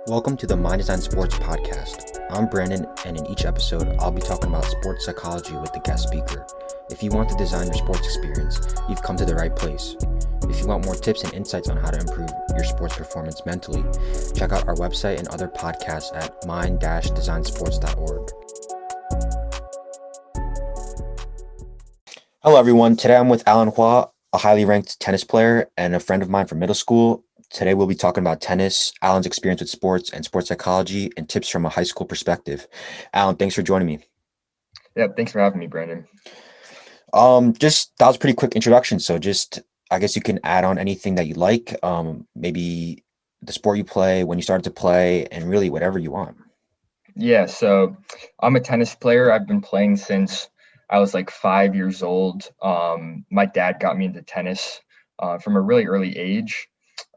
Welcome to the Mind Design Sports Podcast. I'm Brandon, and in each episode, I'll be talking about sports psychology with the guest speaker. If you want to design your sports experience, you've come to the right place. If you want more tips and insights on how to improve your sports performance mentally, check out our website and other podcasts at mind-designsports.org. Hello, everyone. Today I'm with Alan Hua, a highly ranked tennis player and a friend of mine from middle school. Today we'll be talking about tennis, Alan's experience with sports and sports psychology, and tips from a high school perspective. Alan, thanks for joining me. Yeah, thanks for having me, Brandon. That was a pretty quick introduction. So I guess you can add on anything that you like, maybe the sport you play, when you started to play, and really whatever you want. Yeah, so I'm a tennis player. I've been playing since I was like 5 years old. My dad got me into tennis from a really early age.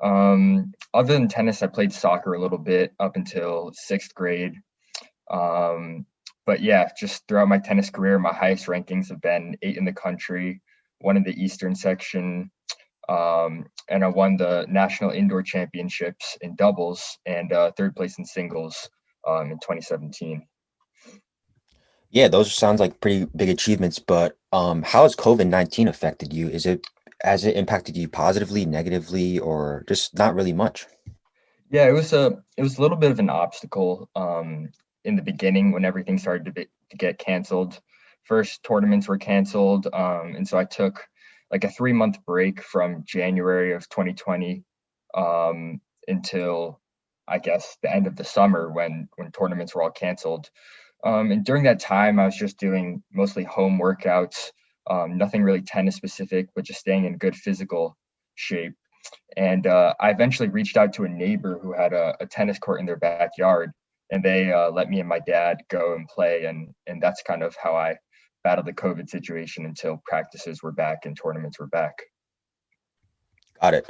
Other than tennis, I played soccer a little bit up until sixth grade. But yeah, just throughout my tennis career, my highest rankings have been 8 in the country, 1 in the Eastern section, and I won the national indoor championships in doubles and third place in singles in 2017. Yeah, those sounds like pretty big achievements, but how has COVID-19 affected you? Has it impacted you positively, negatively, or just not really much? Yeah, it was a little bit of an obstacle in the beginning when everything started to get canceled. First tournaments were canceled, and so I took like a 3-month break from January of 2020 until I guess the end of the summer when tournaments were all canceled. And during that time, I was just doing mostly home workouts, nothing really tennis specific, but just staying in good physical shape. And I eventually reached out to a neighbor who had a tennis court in their backyard, and they let me and my dad go and play. And that's kind of how I battled the COVID situation until practices were back and tournaments were back. Got it.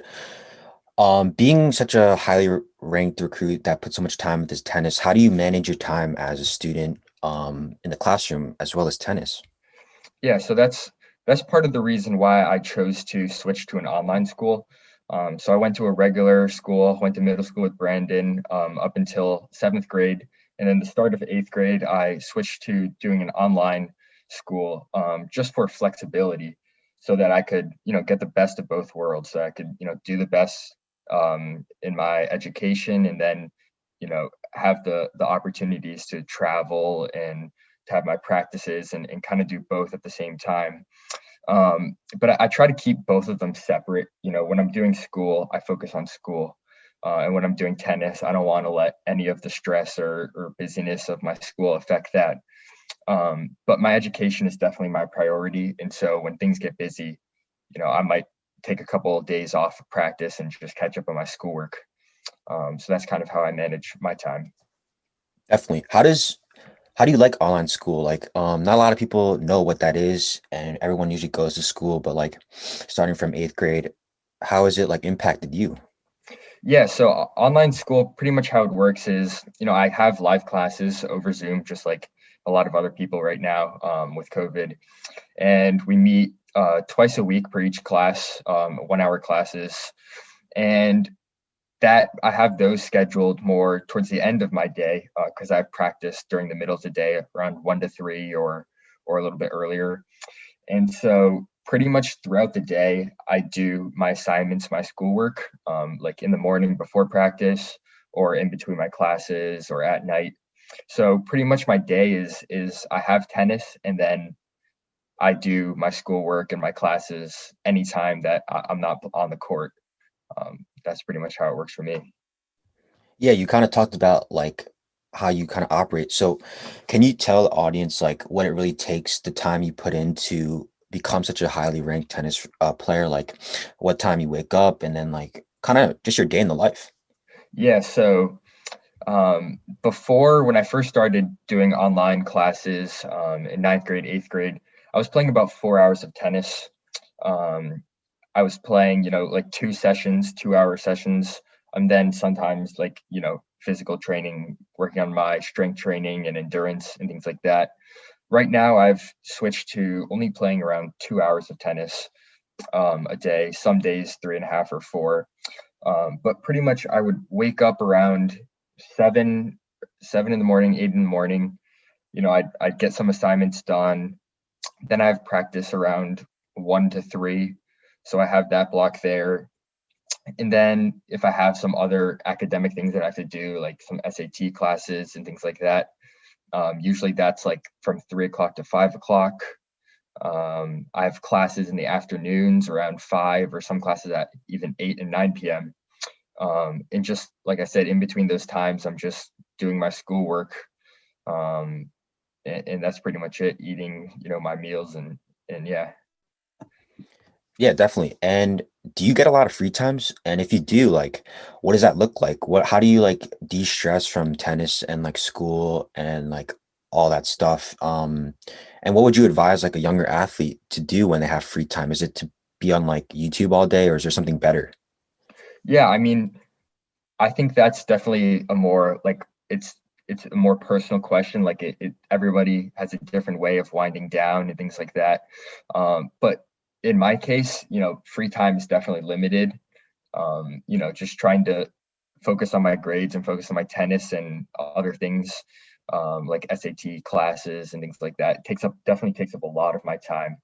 Being such a highly ranked recruit that puts so much time into tennis, how do you manage your time as a student in the classroom as well as tennis? Yeah, so that's part of the reason why I chose to switch to an online school. So I went to a regular school, went to middle school with Brandon up until seventh grade. And then the start of eighth grade, I switched to doing an online school just for flexibility so that I could, get the best of both worlds. So I could, do the best in my education and then, have the opportunities to travel and to have my practices and kind of do both at the same time. But I try to keep both of them separate. When I'm doing school, I focus on school. And when I'm doing tennis, I don't want to let any of the stress or busyness of my school affect that. But my education is definitely my priority. And so when things get busy, I might take a couple of days off of practice and just catch up on my schoolwork. So that's kind of how I manage my time. Definitely. How do you like online school? Not a lot of people know what that is, and everyone usually goes to school, but like starting from eighth grade, how has it like impacted you? Yeah, so online school, pretty much how it works is, I have live classes over Zoom, just like a lot of other people right now with COVID. And we meet twice a week per each class, 1 hour classes. And that I have those scheduled more towards the end of my day because I practice during the middle of the day around 1 to 3 or a little bit earlier. And so pretty much throughout the day, I do my assignments, my schoolwork, like in the morning before practice or in between my classes or at night. So pretty much my day is I have tennis and then I do my schoolwork and my classes anytime that I'm not on the court. That's pretty much how it works for me. Yeah, you kind of talked about like how you kind of operate. So, can you tell the audience like what it really takes, the time you put in to become such a highly ranked tennis player, like what time you wake up, and then like kind of just your day in the life? Yeah, so before when I first started doing online classes in ninth grade, eighth grade, I was playing about 4 hours of tennis. Um, I was playing, like 2 sessions, 2 hour sessions, and then sometimes like, physical training, working on my strength training and endurance and things like that. Right now, I've switched to only playing around 2 hours of tennis a day, some days 3.5 or 4. But pretty much I would wake up around seven, 7 in the morning, 8 in the morning. I'd get some assignments done. Then I have practice around 1 to 3. So I have that block there. And then if I have some other academic things that I have to do, like some SAT classes and things like that, usually that's like from 3 o'clock to 5 o'clock. I have classes in the afternoons around 5, or some classes at even 8 and 9 p.m. And just like I said, in between those times, I'm just doing my schoolwork. Um, and that's pretty much it, eating, my meals and yeah. Yeah, definitely. And do you get a lot of free times? And if you do, like, what does that look like? How do you like de-stress from tennis and like school and like all that stuff? And what would you advise like a younger athlete to do when they have free time? Is it to be on like YouTube all day, or is there something better? Yeah, I mean, I think that's definitely a more like it's a more personal question. Like it everybody has a different way of winding down and things like that. But in my case, free time is definitely limited. Just trying to focus on my grades and focus on my tennis and other things, like SAT classes and things like that. Definitely takes up a lot of my time.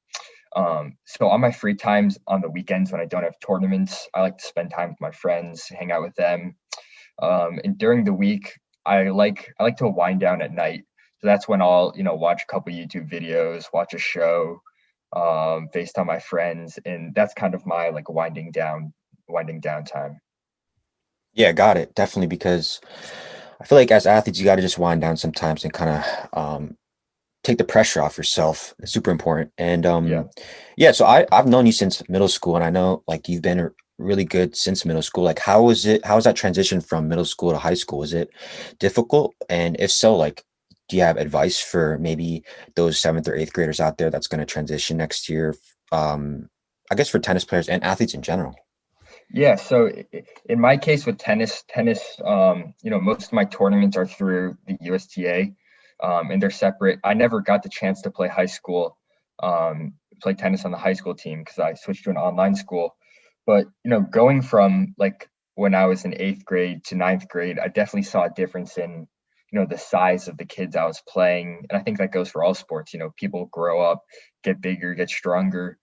So on my free times on the weekends when I don't have tournaments, I like to spend time with my friends, hang out with them. And during the week, I like to wind down at night. So that's when I'll watch a couple YouTube videos, watch a show, FaceTime my friends, and that's kind of my like winding down time. Yeah, got it. Definitely, because I feel like as athletes, you got to just wind down sometimes and kind of take the pressure off yourself. It's super important. And Yeah. yeah, so I've known you since middle school, and I know like you've been really good since middle school. Like how was it? How was that transition from middle school to high school? Was it difficult? And if so, like do you have advice for maybe those seventh or eighth graders out there that's going to transition next year? I guess for tennis players and athletes in general. Yeah, so in my case with tennis, most of my tournaments are through the USTA, and they're separate. I never got the chance to play high school, play tennis on the high school team because I switched to an online school. But going from like when I was in eighth grade to ninth grade, I definitely saw a difference in the size of the kids I was playing, and I think that goes for all sports. People grow up, get bigger, get stronger.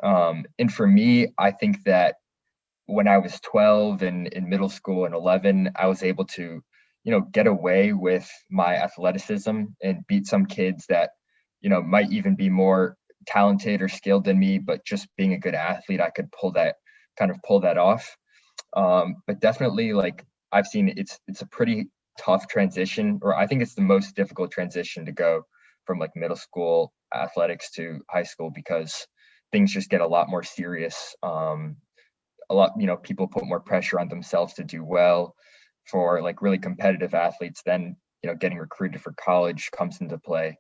And for me, I think that when I was 12 and in middle school and 11, I was able to, get away with my athleticism and beat some kids that, might even be more talented or skilled than me, but just being a good athlete, I could pull that off. But definitely like I've seen it's a pretty tough transition, or I think it's the most difficult transition to go from like middle school athletics to high school because things just get a lot more serious. A lot, people put more pressure on themselves to do well. For like really competitive athletes, then getting recruited for college comes into play.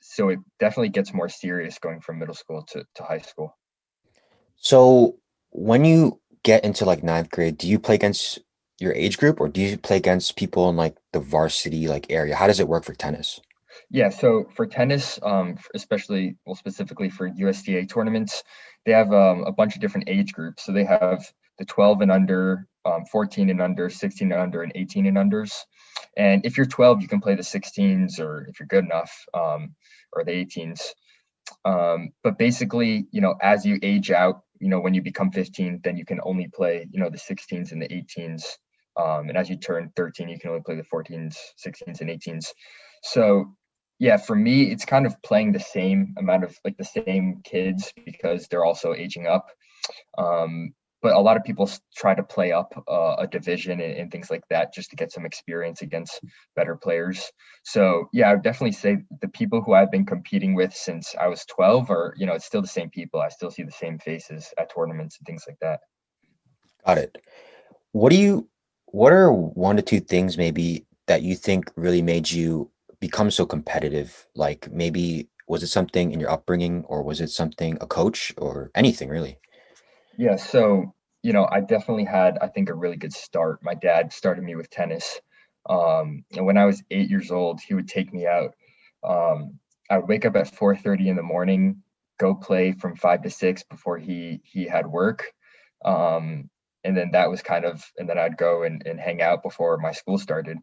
So it definitely gets more serious going from middle school to high school. So when you get into like ninth grade, do you play against your age group, or do you play against people in like the varsity like area? How does it work for tennis? Yeah, so for tennis, especially, well, specifically for USTA tournaments, they have a bunch of different age groups. So they have the 12 and under, 14 and under, 16 and under, and 18 and unders. And if you're 12, you can play the 16s, or if you're good enough, or the 18s. But basically, as you age out, when you become 15, then you can only play, the 16s and the 18s. And as you turn 13, you can only play the 14s, 16s, and 18s. So yeah, for me, it's kind of playing the same amount of like the same kids because they're also aging up. Um, but a lot of people try to play up a division and things like that just to get some experience against better players. So yeah, I would definitely say the people who I've been competing with since I was 12 are, it's still the same people. I still see the same faces at tournaments and things like that. Got it. What do you, what are one to two things maybe that you think really made you become so competitive? Like maybe was it something in your upbringing, or was it something, a coach, or anything really? Yeah, so I definitely had, I think, a really good start. My dad started me with tennis. And when I was 8 years old, he would take me out. I would wake up at 4:30 in the morning, go play from 5 to 6 before he had work. Um, and then that was kind of, and then I'd go and hang out before my school started.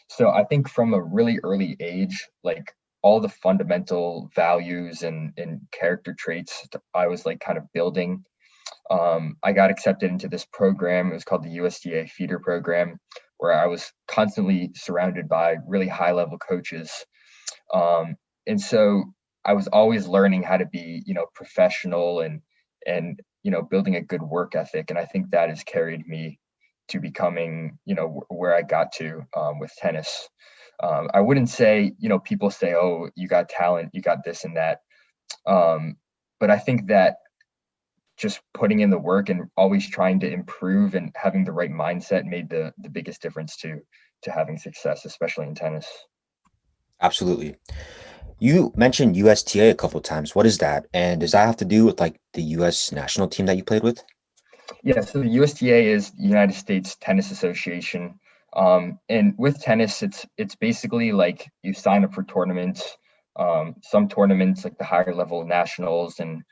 So I think from a really early age, like all the fundamental values and character traits I was like kind of building. I got accepted into this program. It was called the USTA feeder program, where I was constantly surrounded by really high level coaches. And so I was always learning how to be, professional and building a good work ethic. And I think that has carried me to becoming, where I got to with tennis. I wouldn't say, people say, oh, you got talent, you got this and that. But I think that just putting in the work and always trying to improve and having the right mindset made the biggest difference to having success, especially in tennis. Absolutely. You mentioned USTA a couple times. What is that? And does that have to do with like the US national team that you played with? Yeah, so the USTA is the United States Tennis Association. And with tennis, it's basically like you sign up for tournaments. Some tournaments, like the higher level nationals and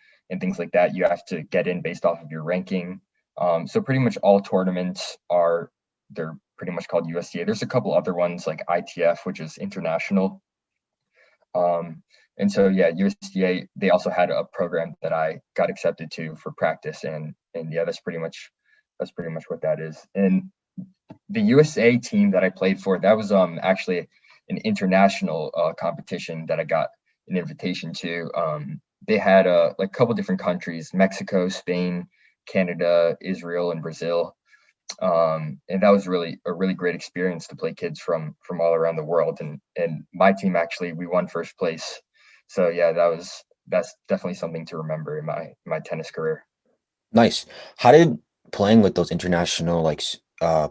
things like that, you have to get in based off of your ranking. So pretty much all tournaments they're pretty much called USTA. There's a couple other ones like ITF, which is international. And so yeah, USDA, they also had a program that I got accepted to for practice, and yeah, that's pretty much what that is. And the USA team that I played for, that was actually an international competition that I got an invitation to. They had like a couple different countries: Mexico, Spain, Canada, Israel, and Brazil. And that was really a really great experience to play kids from all around the world. And my team, actually, we won first place. So yeah, that's definitely something to remember in my tennis career. Nice. How did playing with those international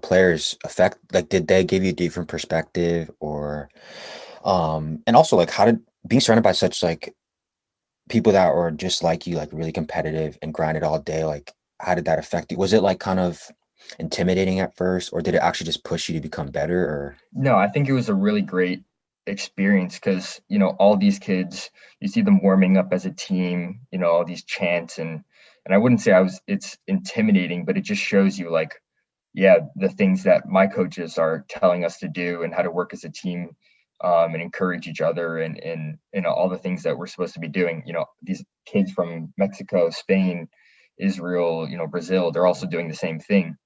players affect, like, did they give you a different perspective, or and also like how did being surrounded by such like people that were just like you, like really competitive and grinded all day, like how did that affect you? Was it like kind of intimidating at first, or did it actually just push you to become better, or No, I think it was a really great experience because, all these kids, you see them warming up as a team, all these chants, and I wouldn't say it's intimidating, but it just shows you like, yeah, the things that my coaches are telling us to do and how to work as a team, and encourage each other and all the things that we're supposed to be doing. These kids from Mexico, Spain, Israel, Brazil, they're also doing the same thing.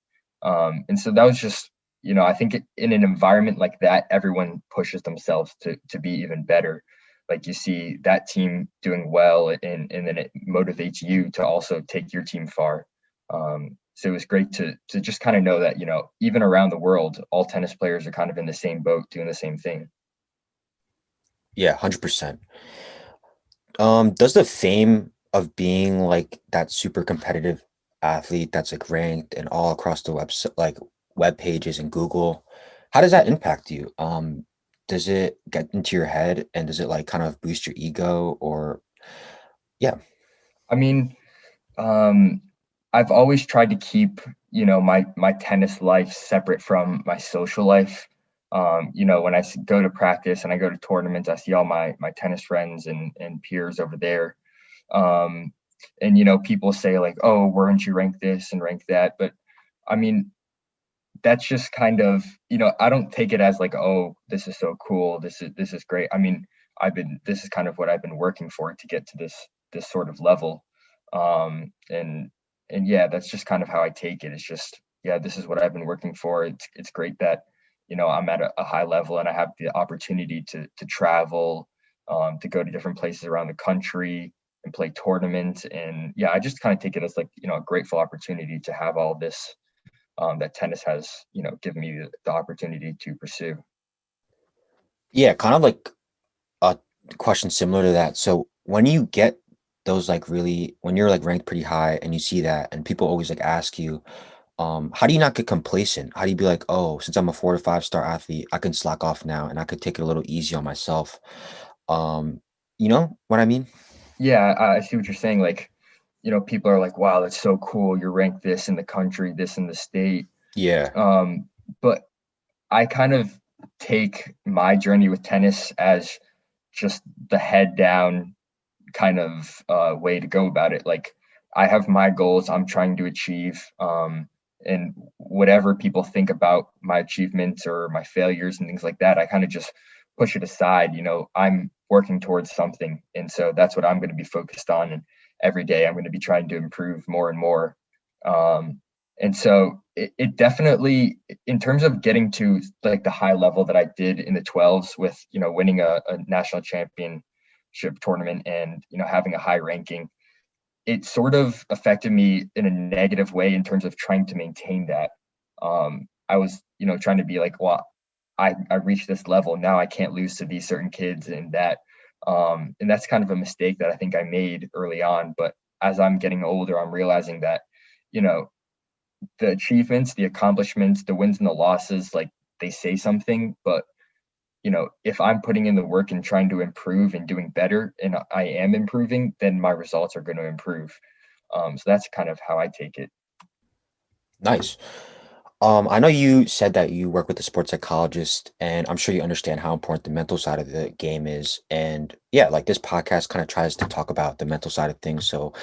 And so that was just, I think in an environment like that, everyone pushes themselves to be even better. Like you see that team doing well, and then it motivates you to also take your team far. So it was great to just kind of know that, even around the world, all tennis players are kind of in the same boat doing the same thing. yeah, 100%. Does the fame of being like that super competitive athlete that's like ranked and all across the website, like web pages and Google, how does that impact you? Does it get into your head, and does it like kind of boost your ego, or yeah, I mean, um, I've always tried to keep, my tennis life separate from my social life. When I go to practice and I go to tournaments, I see all my tennis friends and peers over there. Um, and people say like, "Oh, weren't you ranked this and ranked that?" But I mean, that's just kind of, I don't take it as like, "Oh, this is so cool. This is great." I mean, this is kind of what I've been working for to get to this sort of level. And yeah, that's just kind of how I take it. It's just, yeah, this is what I've been working for. It's great that, I'm at a high level and I have the opportunity to travel, to go to different places around the country and play tournaments. And yeah, I just kind of take it as like, a grateful opportunity to have all this, that tennis has, given me the opportunity to pursue. yeah, kind of like a question similar to that. So when you get those like really, when you're like ranked pretty high and you see that, and people always like ask you, how do you not get complacent? How do you be like, oh, since I'm a 4 to 5 star athlete, I can slack off now and I could take it a little easy on myself? Um, you know what I mean? Yeah, I see what you're saying. Like, people are like, wow, that's so cool. You're ranked this in the country, this in the state. Yeah. Um, but I kind of take my journey with tennis as just the head down kind of way to go about it. Like, I have my goals I'm trying to achieve. and whatever people think about my achievements or my failures and things like that, I kind of just push it aside. I'm working towards something, and so that's what I'm going to be focused on. And every day I'm going to be trying to improve more and more. And so it definitely, in terms of getting to like the high level that I did in the 12s with, winning a national championship tournament and, having a high ranking, it sort of affected me in a negative way in terms of trying to maintain that. I was, trying to be like, well, I reached this level. Now I can't lose to these certain kids and that. And that's kind of a mistake that I think I made early on. But as I'm getting older, I'm realizing that, the achievements, the accomplishments, the wins and the losses, like they say something, but if I'm putting in the work and trying to improve and doing better and I am improving, then my results are going to improve. So that's kind of how I take it. Nice. I know you said that you work with a sports psychologist, and I'm sure you understand how important the mental side of the game is. And yeah, like this podcast kind of tries to talk about the mental side of things. So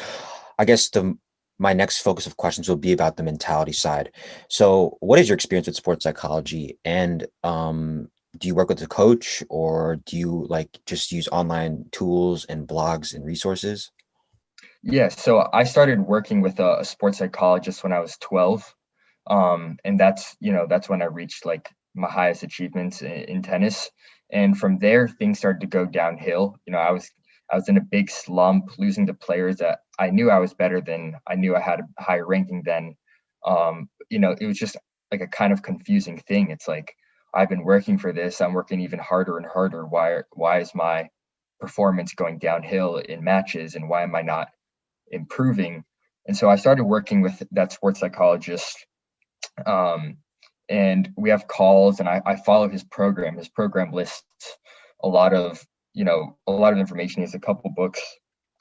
I guess the my next focus of questions will be about the mentality side. So what is your experience with sports psychology? And do you work with a coach, or do you like just use online tools and blogs and resources? Yeah, so I started working with a sports psychologist when I was 12. And that's when I reached like my highest achievements in tennis. And from there, things started to go downhill. I was in a big slump, losing to players that I knew I was better than. I knew I had a higher ranking than. It was just like a kind of confusing thing. It's like I've been working for this. I'm working even harder and harder. Why is my performance going downhill in matches, and why am I not improving? And so I started working with that sports psychologist, um, and we have calls, and I follow his program. His program lists a lot of information. He has a couple books,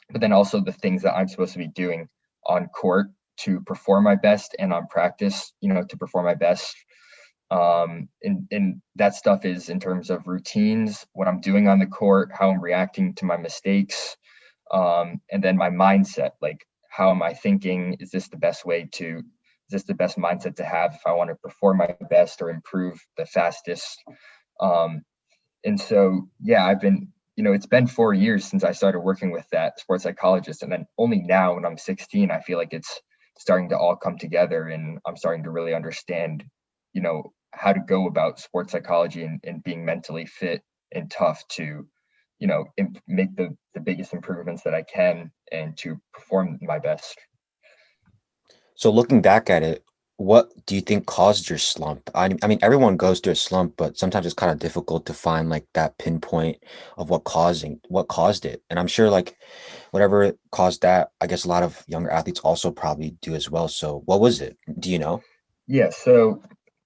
but then also the things that I'm supposed to be doing on court to perform my best, and on practice, to perform my best. And that stuff is in terms of routines, what I'm doing on the court, how I'm reacting to my mistakes, and then my mindset, like how am I thinking? Is this the best mindset to have if I want to perform my best or improve the fastest? Um, and so, yeah, it's been 4 years since I started working with that sports psychologist. And then only now when I'm 16, I feel like it's starting to all come together, and I'm starting to really understand, how to go about sports psychology and being mentally fit and tough to, make the biggest improvements that I can and to perform my best. So looking back at it, what do you think caused your slump? I mean, everyone goes through a slump, but sometimes it's kind of difficult to find like that pinpoint of what caused it. And I'm sure like whatever caused that, I guess a lot of younger athletes also probably do as well. So what was it? Do you know? Yeah. So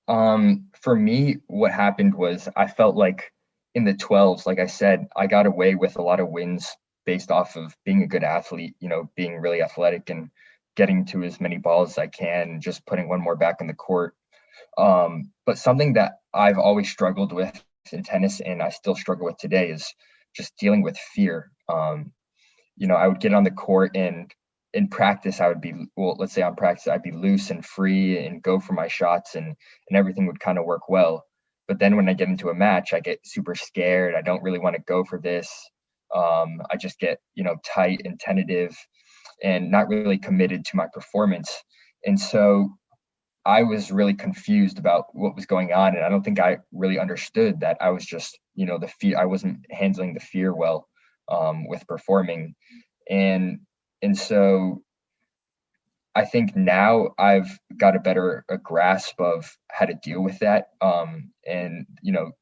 for me, what happened was I felt like in the 12s, like I said, I got away with a lot of wins based off of being a good athlete, being really athletic and getting to as many balls as I can, and just putting one more back in the court. But something that I've always struggled with in tennis, and I still struggle with today, is just dealing with fear. I would get on the court, and in practice, let's say on practice, I'd be loose and free and go for my shots, and everything would kind of work well. But then when I get into a match, I get super scared. I don't really want to go for this. I just get, tight and tentative and not really committed to my performance. And so I was really confused about what was going on. And I don't think I really understood that I was just, the fear, I wasn't handling the fear well, with performing. And and so I think now I've got a grasp of how to deal with that, and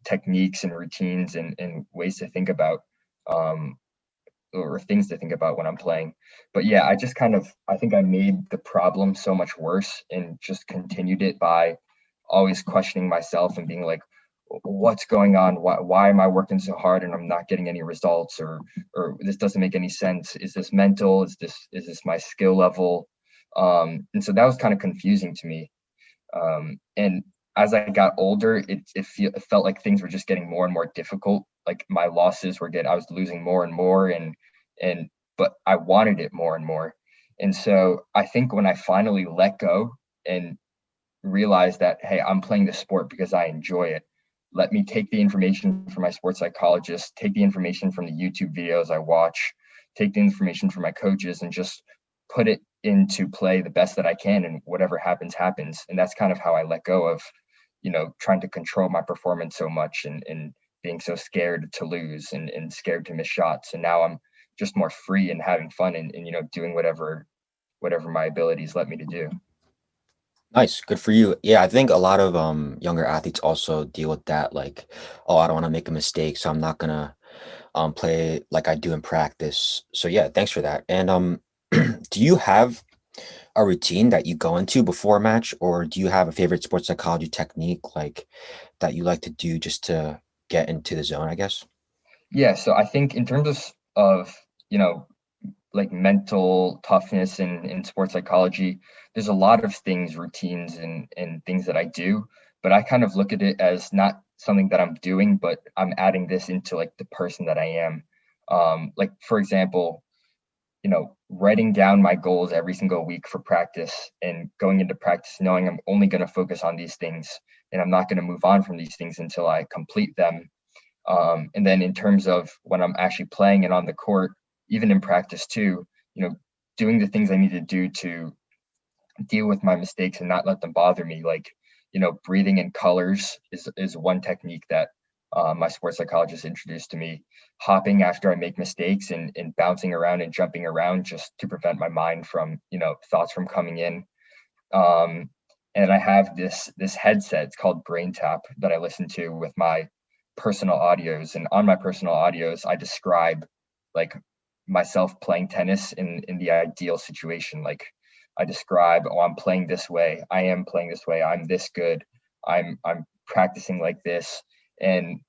techniques and routines and ways to think about, um, or things to think about when I'm playing. But yeah, I think I made the problem so much worse and just continued it by always questioning myself and being like, what's going on? Why am I working so hard and I'm not getting any results? Or this doesn't make any sense. Is this mental? Is this my skill level? And so that was kind of confusing to me. And as I got older, it felt like things were just getting more and more difficult. Like my losses I was losing more and more, and but I wanted it more and more. And so I think when I finally let go and realize that, hey, I'm playing this sport because I enjoy it. Let me take the information from my sports psychologist, take the information from the YouTube videos I watch, take the information from my coaches, and just put it into play the best that I can, and whatever happens, happens. And that's kind of how I let go of, trying to control my performance so much, and being so scared to lose, and scared to miss shots. And now I'm just more free and having fun, and doing whatever my abilities let me to do. Nice, good for you. Yeah, I think a lot of younger athletes also deal with that, like, oh, I don't want to make a mistake, so I'm not gonna play like I do in practice. So yeah, thanks for that. And do you have a routine that you go into before a match, or do you have a favorite sports psychology technique like that you like to do just to get into the zone, I guess? Yeah, so I think in terms of like mental toughness in sports psychology, there's a lot of things, routines and things that I do, but I kind of look at it as not something that I'm doing, but I'm adding this into like the person that I am. Like for example, writing down my goals every single week for practice, and going into practice knowing I'm only going to focus on these things, and I'm not going to move on from these things until I complete them. And then in terms of when I'm actually playing and on the court, even in practice too, doing the things I need to do to deal with my mistakes and not let them bother me. Like, breathing in colors is one technique that my sports psychologist introduced to me. Hopping after I make mistakes, and bouncing around and jumping around just to prevent my mind from, thoughts from coming in. Um, and I have this headset. It's called Brain Tap that I listen to with my personal audios. And on my personal audios, I describe like myself playing tennis in the ideal situation. Like I describe, oh, I'm playing this way. I am playing this way. I'm this good. I'm practicing like this. And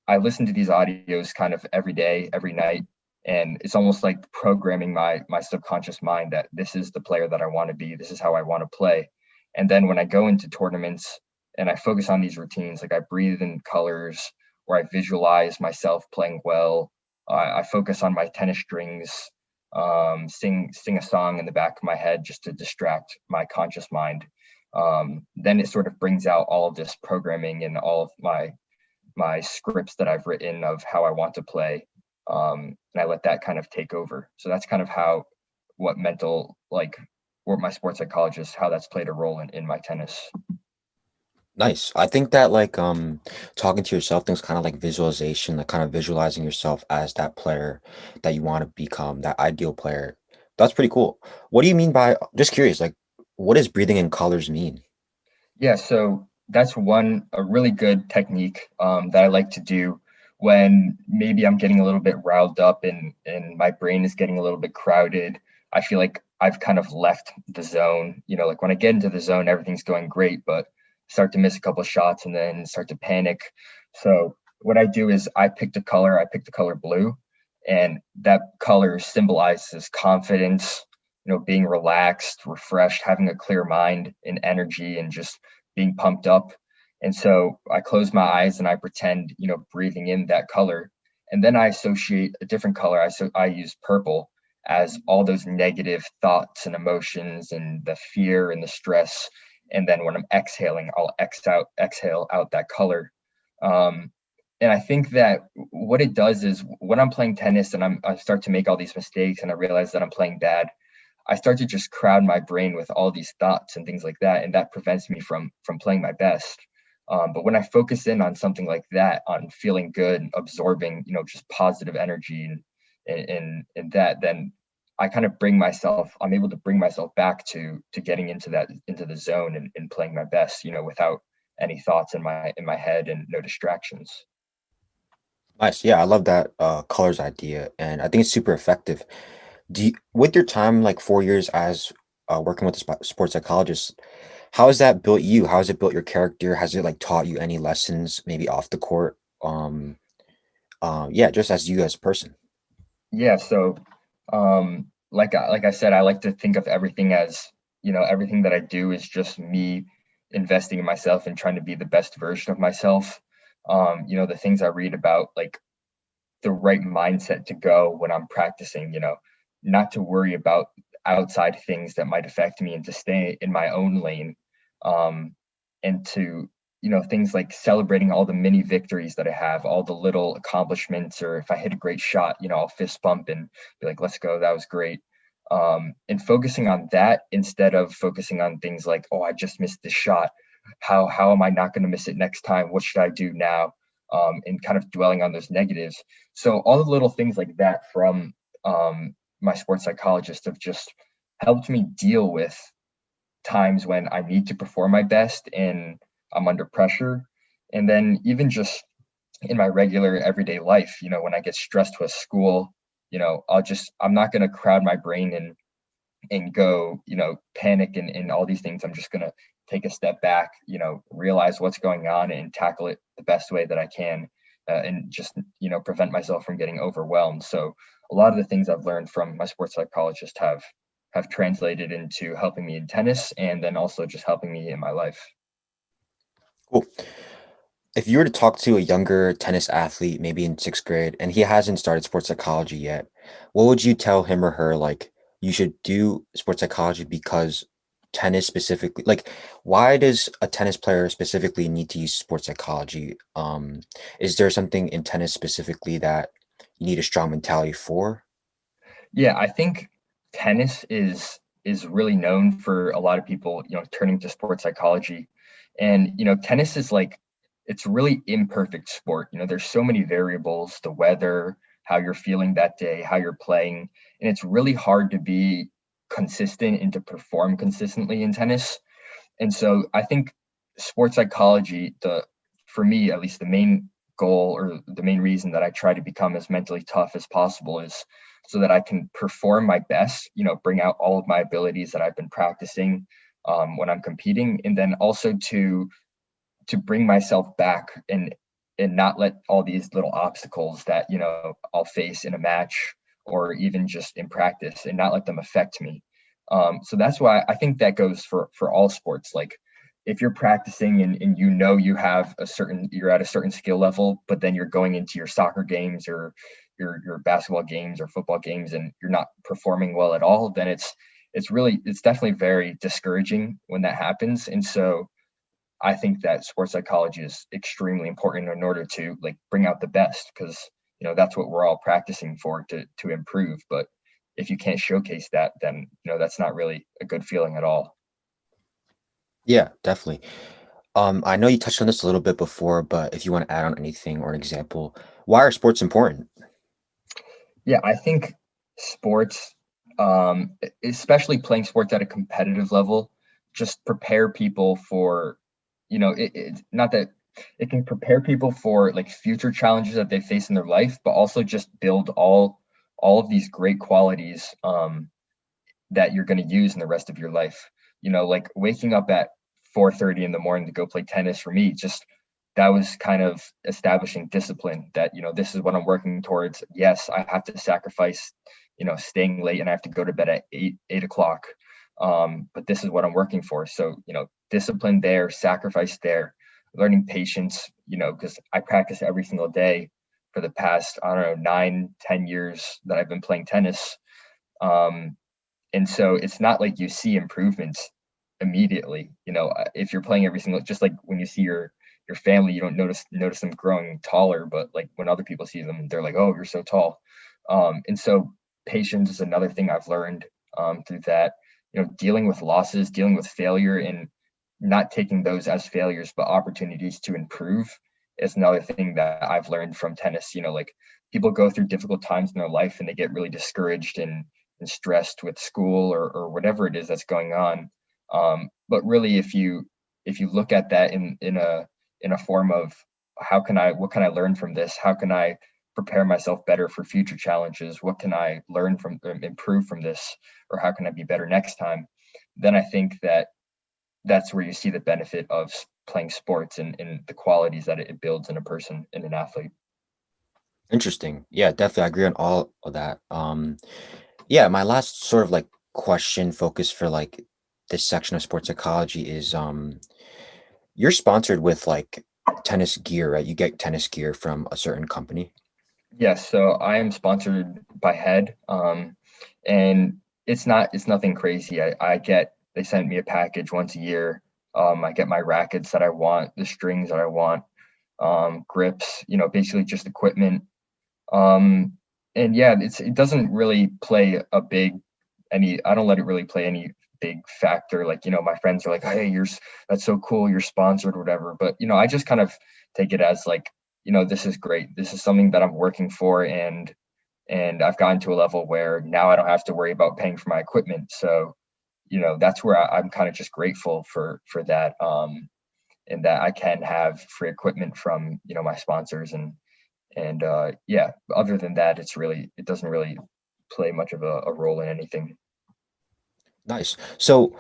I listen to these audios kind of every day, every night. And it's almost like programming my subconscious mind that this is the player that I want to be. This is how I want to play. And then when I go into tournaments and I focus on these routines, like I breathe in colors, or I visualize myself playing well. I focus on my tennis strings, sing a song in the back of my head just to distract my conscious mind. Then it sort of brings out all of this programming and all of my scripts that I've written of how I want to play. And I let that kind of take over. So that's kind of how, what mental, like, or my sports psychologist, how that's played a role in my tennis. Nice. I think that like talking to yourself, things kind of like visualization, like kind of visualizing yourself as that player that you want to become, that ideal player. That's pretty cool. What do you mean by, just curious, like what does breathing in colors mean? Yeah, so that's a really good technique that I like to do when maybe I'm getting a little bit riled up, and my brain is getting a little bit crowded. I feel like I've kind of left the zone. Like when I get into the zone, everything's going great, but start to miss a couple of shots and then start to panic. So what I do is I pick the color blue, and that color symbolizes confidence, being relaxed, refreshed, having a clear mind and energy, and just being pumped up. And so I close my eyes and I pretend, breathing in that color. And then I associate a different color. I use purple as all those negative thoughts and emotions and the fear and the stress. And then when I'm exhaling, I'll exhale out that color. Um, and I think that what it does is when I'm playing tennis and I start to make all these mistakes and I realize that I'm playing bad, I start to just crowd my brain with all these thoughts and things like that, and that prevents me from playing my best. But when I focus in on something like that, on feeling good, absorbing, just positive energy and that, then I kind of I'm able to bring myself back to getting into the zone and playing my best, without any thoughts in my head and no distractions. Nice. Yeah, I love that colors idea, and I think it's super effective. With your time, like 4 years as working with a sports psychologist, how has that built you? How has it built your character? Has it like taught you any lessons, maybe off the court? Yeah, just as you as a person. Yeah, so like I said, I like to think of everything as, everything that I do is just me investing in myself and trying to be the best version of myself. The things I read about, like the right mindset to go when I'm practicing, not to worry about outside things that might affect me and to stay in my own lane. and to, things like celebrating all the mini victories that I have, all the little accomplishments, or if I hit a great shot, I'll fist bump and be like, let's go, that was great. And focusing on that instead of focusing on things like, oh, I just missed this shot. How am I not going to miss it next time? What should I do now? And kind of dwelling on those negatives. So all the little things like that from my sports psychologist have just helped me deal with times when I need to perform my best and I'm under pressure. And then even just in my regular everyday life, when I get stressed with school, I'm not going to crowd my brain and go, panic and all these things. I'm just going to take a step back, realize what's going on and tackle it the best way that I can, and just, prevent myself from getting overwhelmed. So a lot of the things I've learned from my sports psychologist have translated into helping me in tennis and then also just helping me in my life. Cool. If you were to talk to a younger tennis athlete, maybe in sixth grade, and he hasn't started sports psychology yet, what would you tell him or her? Like, you should do sports psychology because tennis specifically, like, why does a tennis player specifically need to use sports psychology? Is there something in tennis specifically that you need a strong mentality for? Yeah, I think tennis is really known for a lot of people, turning to sports psychology. And, tennis is like it's a really imperfect sport. There's so many variables, the weather, how you're feeling that day, how you're playing, and it's really hard to be consistent and to perform consistently in tennis. And so I think sports psychology, for me at least, the main goal or the main reason that I try to become as mentally tough as possible is so that I can perform my best, bring out all of my abilities that I've been practicing when I'm competing, and then also to bring myself back and not let all these little obstacles that I'll face in a match or even just in practice and not let them affect me. So that's why I think that goes for all sports. Like if you're practicing and you're at a certain skill level, but then you're going into your soccer games or your basketball games or football games and you're not performing well at all, then it's definitely very discouraging when that happens. And so I think that sports psychology is extremely important in order to like bring out the best, because that's what we're all practicing for, to improve. But if you can't showcase that, then that's not really a good feeling at all. Yeah, definitely. I know you touched on this a little bit before, but if you want to add on anything or an example, why are sports important? Yeah, I think sports, especially playing sports at a competitive level, just prepare people for, not that it can prepare people for like future challenges that they face in their life, but also just build all of these great qualities that you're going to use in the rest of your life. Like waking up at 4:30 in the morning to go play tennis for me, just that was kind of establishing discipline that, this is what I'm working towards. Yes, I have to sacrifice, staying late and I have to go to bed at 8 o'clock. But this is what I'm working for. So, discipline there, sacrifice there, learning patience, because I practice every single day for the past, I don't know, 9, 10 years that I've been playing tennis. And so it's not like you see improvements immediately. If you're playing every single, just like when you see your family, you don't notice them growing taller, but like when other people see them, they're like, oh, you're so tall. And so patience is another thing I've learned through that. Dealing with losses, dealing with failure, and not taking those as failures but opportunities to improve is another thing that I've learned from tennis. Like people go through difficult times in their life and they get really discouraged and stressed with school or whatever it is that's going on. But really, if you look at that in a form of what can I learn from this? How can I prepare myself better for future challenges? What can I learn from, improve from this, or how can I be better next time? Then I think that's where you see the benefit of playing sports and the qualities that it builds in a person, in an athlete. Interesting. Yeah, definitely. I agree on all of that. Yeah, my last sort of like question focus for like this section of sports psychology is you're sponsored with like tennis gear, right? You get tennis gear from a certain company. Yes, so I am sponsored by Head, and it's nothing crazy. They send me a package once a year, I get my rackets that I want, the strings that I want, grips, basically just equipment. Um, and yeah, it doesn't really play I don't let it really play any big factor. Like, my friends are like, hey, that's so cool, you're sponsored or whatever. But, I just kind of take it as like, this is great. This is something that I'm working for, and I've gotten to a level where now I don't have to worry about paying for my equipment. So, that's where I'm kind of just grateful for that. And that I can have free equipment from, my sponsors, and yeah, other than that, it doesn't really play much of a role in anything. Nice. So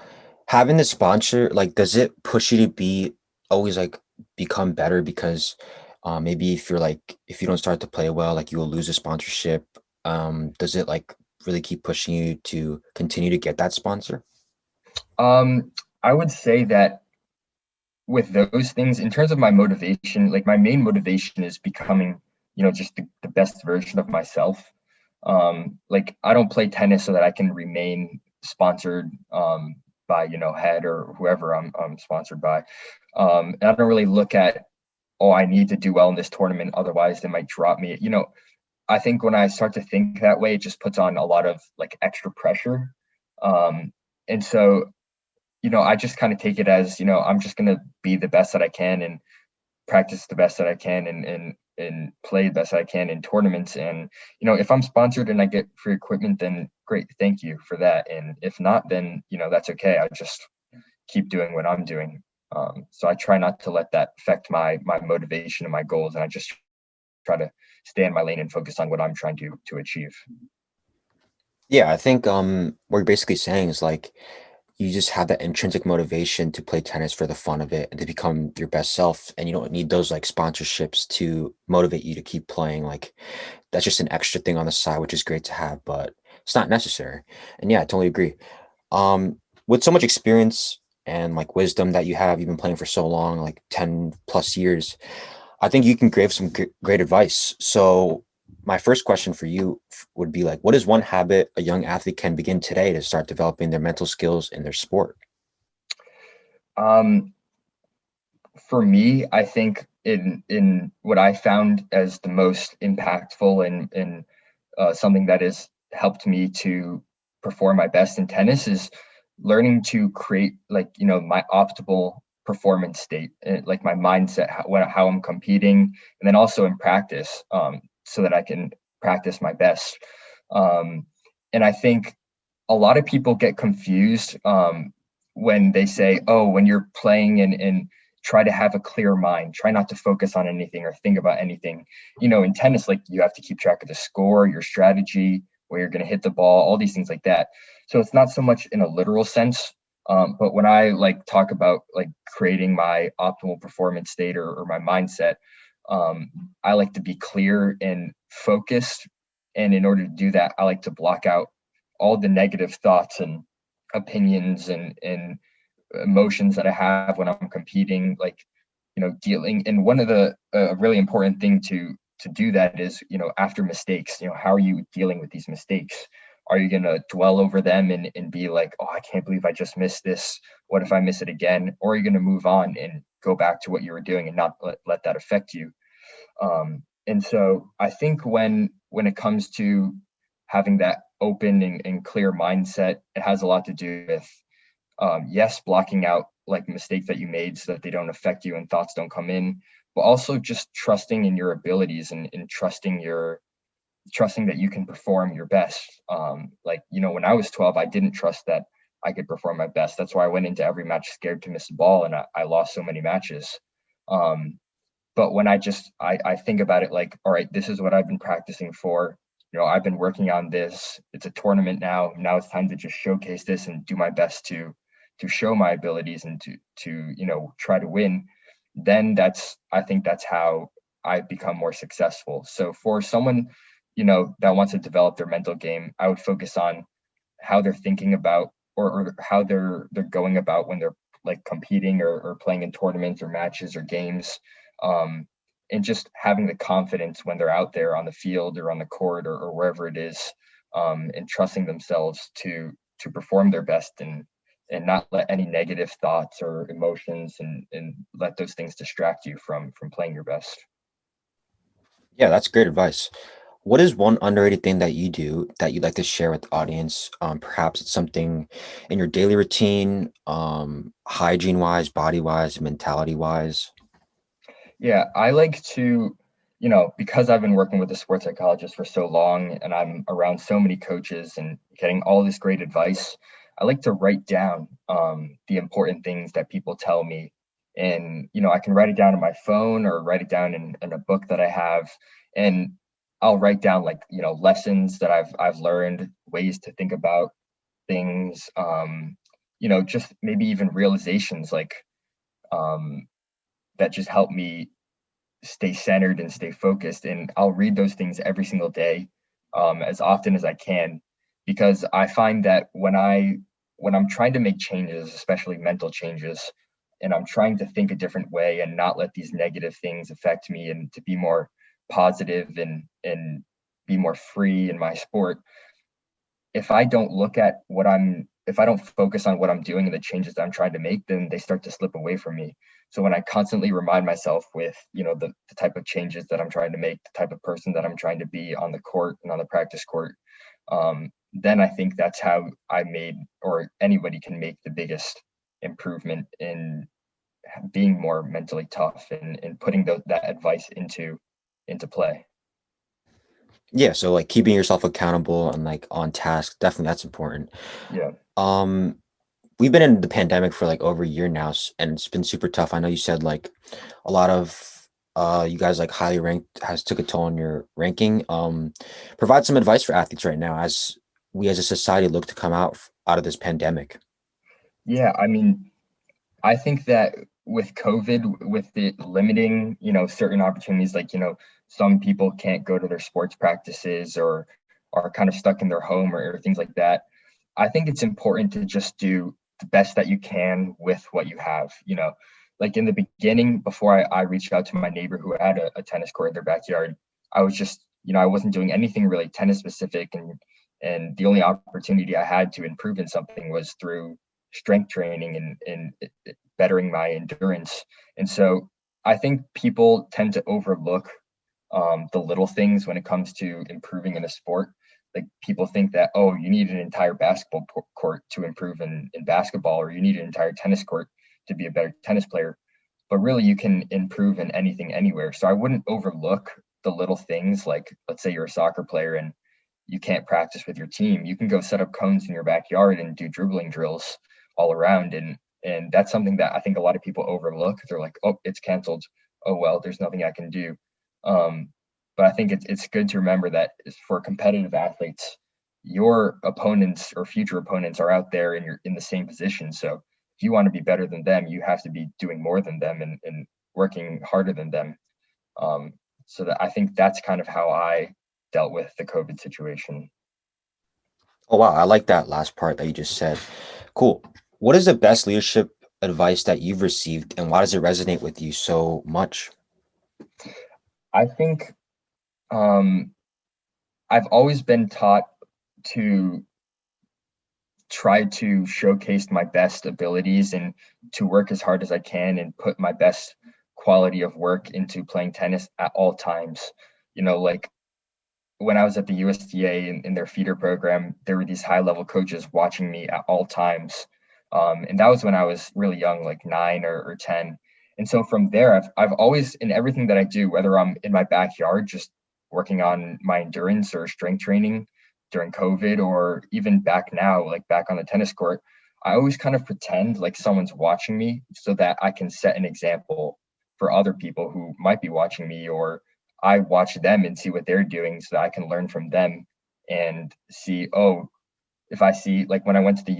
having the sponsor, like, does it push you to be always like become better? Because maybe if you don't start to play well, like you will lose a sponsorship. Does it like really keep pushing you to continue to get that sponsor? I would say that with those things, in terms of my motivation, like my main motivation is becoming, just the best version of myself. Like I don't play tennis so that I can remain sponsored by, head or whoever I'm sponsored by. And I don't really look at, oh, I need to do well in this tournament, otherwise they might drop me. I think when I start to think that way, it just puts on a lot of like extra pressure. And so, I just kind of take it as, I'm just gonna be the best that I can and practice the best that I can, and play the best I can in tournaments. And, if I'm sponsored and I get free equipment, then great, thank you for that. And if not, then, that's okay. I just keep doing what I'm doing. So I try not to let that affect my motivation and my goals. And I just try to stay in my lane and focus on what I'm trying to achieve. Yeah, I think what you're basically saying is like you just have that intrinsic motivation to play tennis for the fun of it and to become your best self, and you don't need those like sponsorships to motivate you to keep playing. Like that's just an extra thing on the side, which is great to have, but it's not necessary. And yeah, I totally agree. With so much experience and like wisdom that you have, you've been playing for so long, like 10 plus years, I think you can give some great advice. So my first question for you would be like, what is one habit a young athlete can begin today to start developing their mental skills in their sport? Um, for me, I think in what I found as the most impactful and something that has helped me to perform my best in tennis is learning to create like my optimal performance state, like my mindset, how I'm competing, and then also in practice, so that I can practice my best. Um, and I think a lot of people get confused when they say, oh, when you're playing and try to have a clear mind, try not to focus on anything or think about anything. In tennis, like you have to keep track of the score, your strategy, where you're going to hit the ball, all these things like that. So it's not so much in a literal sense. But when I like talk about like creating my optimal performance state or my mindset, I like to be clear and focused. And in order to do that, I like to block out all the negative thoughts and opinions and emotions that I have when I'm competing, like, dealing. And one of the really important thing to do that is, after mistakes, how are you dealing with these mistakes? Are you going to dwell over them and be like, oh, I can't believe I just missed this. What if I miss it again? Or are you going to move on and go back to what you were doing and not let that affect you? And so I think when it comes to having that open and clear mindset, it has a lot to do with, yes, blocking out like mistakes that you made so that they don't affect you and thoughts don't come in, but also just trusting in your abilities and trusting that you can perform your best. Like, when I was 12, I didn't trust that I could perform my best. That's why I went into every match scared to miss the ball, and I lost so many matches. But when I think about it like, all right, this is what I've been practicing for. I've been working on this. It's a tournament now. Now it's time to just showcase this and do my best to show my abilities and to try to win. Then I think that's how I become more successful. So for someone, that wants to develop their mental game, I would focus on how they're thinking about or how they're going about when they're like competing or playing in tournaments or matches or games, and just having the confidence when they're out there on the field or on the court or wherever it is, and trusting themselves to perform their best and not let any negative thoughts or emotions and let those things distract you from playing your best. Yeah, that's great advice. What is one underrated thing that you do that you'd like to share with the audience? Perhaps it's something in your daily routine, hygiene wise, body wise, mentality wise. Yeah, I like to, because I've been working with a sports psychologist for so long and I'm around so many coaches and getting all this great advice, I like to write down the important things that people tell me. And, I can write it down on my phone or write it down in a book that I have. And I'll write down like, lessons that I've learned, ways to think about things, just maybe even realizations like um, that just help me stay centered and stay focused. And I'll read those things every single day, as often as I can, because I find that when I'm trying to make changes, especially mental changes, and I'm trying to think a different way and not let these negative things affect me and to be more positive and be more free in my sport, if I don't look at if I don't focus on what I'm doing and the changes that I'm trying to make, then they start to slip away from me. So when I constantly remind myself with, the type of changes that I'm trying to make, the type of person that I'm trying to be on the court and on the practice court, then I think that's how I made, or anybody can make the biggest improvement in being more mentally tough and putting that advice into play. Yeah, so like keeping yourself accountable and like on task, definitely that's important. Yeah. Um, we've been in the pandemic for like over a year now, and it's been super tough. I know you said like a lot of you guys like highly ranked has took a toll on your ranking. Provide some advice for athletes right now as we as a society look to come out of this pandemic. Yeah. I mean, I think that with COVID, with the limiting, certain opportunities, like, some people can't go to their sports practices or are kind of stuck in their home or things like that. I think it's important to just do the best that you can with what you have. Like in the beginning, before I reached out to my neighbor who had a tennis court in their backyard, I was just, I wasn't doing anything really tennis specific. And the only opportunity I had to improve in something was through strength training and bettering my endurance. And so I think people tend to overlook the little things when it comes to improving in a sport. Like people think that, oh, you need an entire basketball court to improve in basketball, or you need an entire tennis court to be a better tennis player. But really, you can improve in anything, anywhere. So I wouldn't overlook the little things. Like, let's say you're a soccer player and you can't practice with your team. You can go set up cones in your backyard and do dribbling drills all around. And that's something that I think a lot of people overlook. They're like, oh, it's canceled. Oh, well, there's nothing I can do. Um, but I think it's good to remember that for competitive athletes, your opponents or future opponents are out there and you're in the same position. So if you want to be better than them, you have to be doing more than them and working harder than them. Um, so that I think that's kind of how I dealt with the COVID situation. Oh wow, I like that last part that you just said. Cool. What is the best leadership advice that you've received, and why does it resonate with you so much? I think um, I've always been taught to try to showcase my best abilities and to work as hard as I can and put my best quality of work into playing tennis at all times. Like when I was at the USTA in their feeder program, there were these high level coaches watching me at all times. And that was when I was really young, like 9 or 10. And so from there, I've always, in everything that I do, whether I'm in my backyard, just working on my endurance or strength training during COVID, or even back now, like back on the tennis court, I always kind of pretend like someone's watching me so that I can set an example for other people who might be watching me, or I watch them and see what they're doing so that I can learn from them and see, oh, if I see, like when I went to the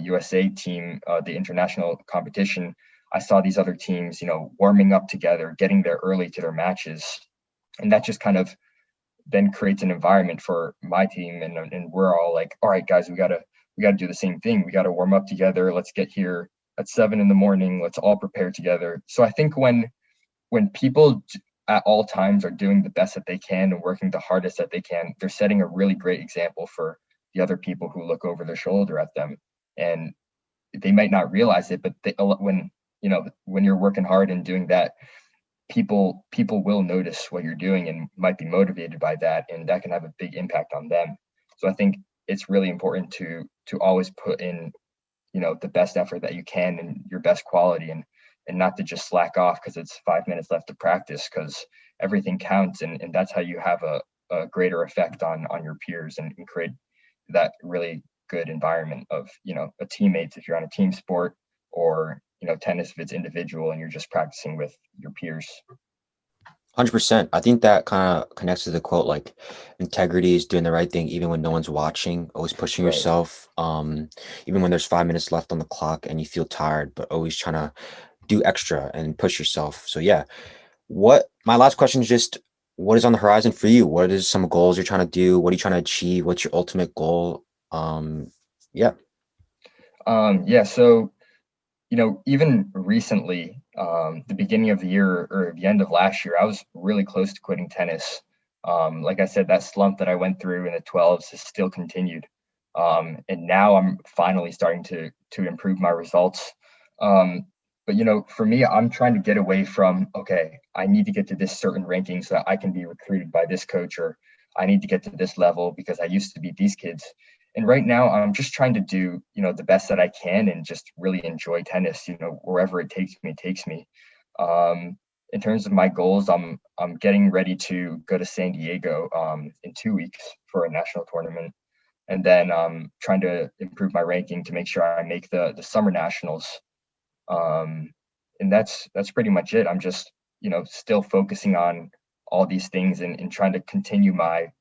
USA team, the international competition, I saw these other teams, warming up together, getting there early to their matches. And that just kind of then creates an environment for my team. And we're all like, all right, guys, we gotta do the same thing. We gotta warm up together. Let's get here at 7 in the morning. Let's all prepare together. So I think when people at all times are doing the best that they can and working the hardest that they can, they're setting a really great example for the other people who look over their shoulder at them. And they might not realize it, but when you're working hard and doing that, people will notice what you're doing and might be motivated by that, and that can have a big impact on them. So I think it's really important to always put in, the best effort that you can and your best quality, and not to just slack off because it's 5 minutes left to practice, because everything counts, and that's how you have a greater effect on your peers and create that really good environment of, a teammates if you're on a team sport, or tennis if it's individual and you're just practicing with your peers. 100%. I think that kind of connects to the quote, like, integrity is doing the right thing even when no one's watching, always pushing Right. yourself, even when there's 5 minutes left on the clock and you feel tired, but always trying to do extra and push yourself. So yeah, my last question is just, what is on the horizon for you? What is some goals you're trying to do? What are you trying to achieve? What's your ultimate goal? Yeah. Yeah. So, even recently, the beginning of the year or the end of last year, I was really close to quitting tennis. Like I said, that slump that I went through in the 12s has still continued. And now I'm finally starting to improve my results. But for me, I'm trying to get away from, okay, I need to get to this certain ranking so that I can be recruited by this coach, or I need to get to this level because I used to beat these kids. And right now I'm just trying to do, the best that I can and just really enjoy tennis, wherever it takes me. In terms of my goals, I'm getting ready to go to San Diego in 2 weeks for a national tournament. And then trying to improve my ranking to make sure I make the summer nationals. And that's pretty much it. I'm just, still focusing on all these things and trying to continue my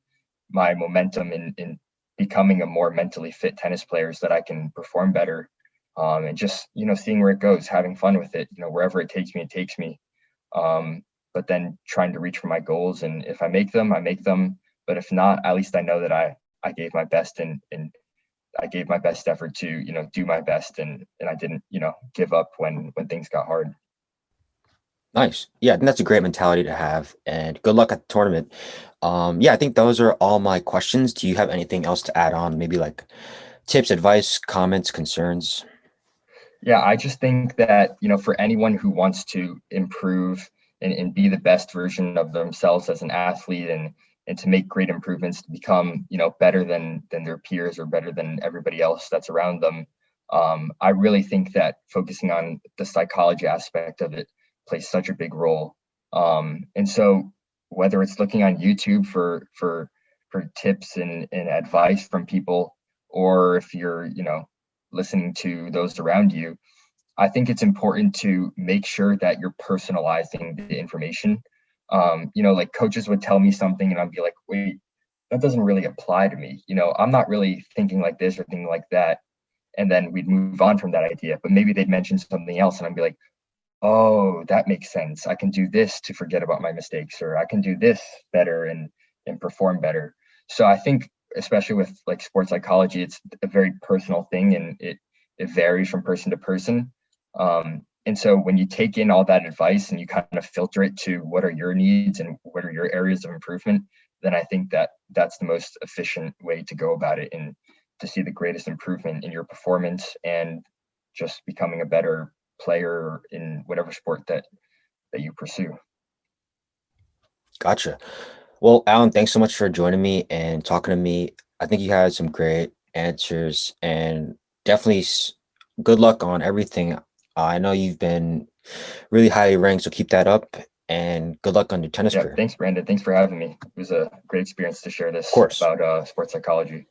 momentum in becoming a more mentally fit tennis player so that I can perform better. And just, seeing where it goes, having fun with it, wherever it takes me, it takes me. But then trying to reach for my goals. And if I make them, I make them. But if not, at least I know that I gave my best and I gave my best effort to, do my best, and I didn't, give up when things got hard. Nice. Yeah, I think that's a great mentality to have, and good luck at the tournament. Yeah, I think those are all my questions. Do you have anything else to add on? Maybe like tips, advice, comments, concerns? Yeah, I just think that, for anyone who wants to improve and be the best version of themselves as an athlete, and to make great improvements to become, better than their peers or better than everybody else that's around them. I really think that focusing on the psychology aspect of it plays such a big role. And so whether it's looking on YouTube for tips and advice from people, or if you're, listening to those around you, I think it's important to make sure that you're personalizing the information. Like coaches would tell me something and I'd be like, wait, that doesn't really apply to me. I'm not really thinking like this or thinking like that. And then we'd move on from that idea, but maybe they'd mention something else and I'd be like, oh, that makes sense. I can do this to forget about my mistakes, or I can do this better and perform better. So I think, especially with like sports psychology, it's a very personal thing, and it varies from person to person. And so when you take in all that advice and you kind of filter it to what are your needs and what are your areas of improvement, then I think that that's the most efficient way to go about it, and to see the greatest improvement in your performance and just becoming a better player in whatever sport that you pursue. Gotcha. Well, Alan, thanks so much for joining me and talking to me. I think you had some great answers, and definitely good luck on everything. I know you've been really highly ranked, so keep that up, and good luck on your tennis Yeah, career. thanks, Brandon. Thanks for having me. It was a great experience to share this Of course. about sports psychology.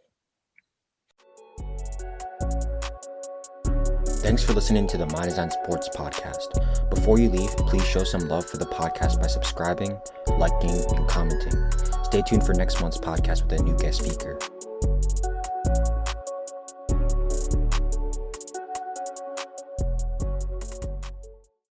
Thanks for listening to the My Design Sports podcast. Before you leave, please show some love for the podcast by subscribing, liking, and commenting. Stay tuned for next month's podcast with a new guest speaker.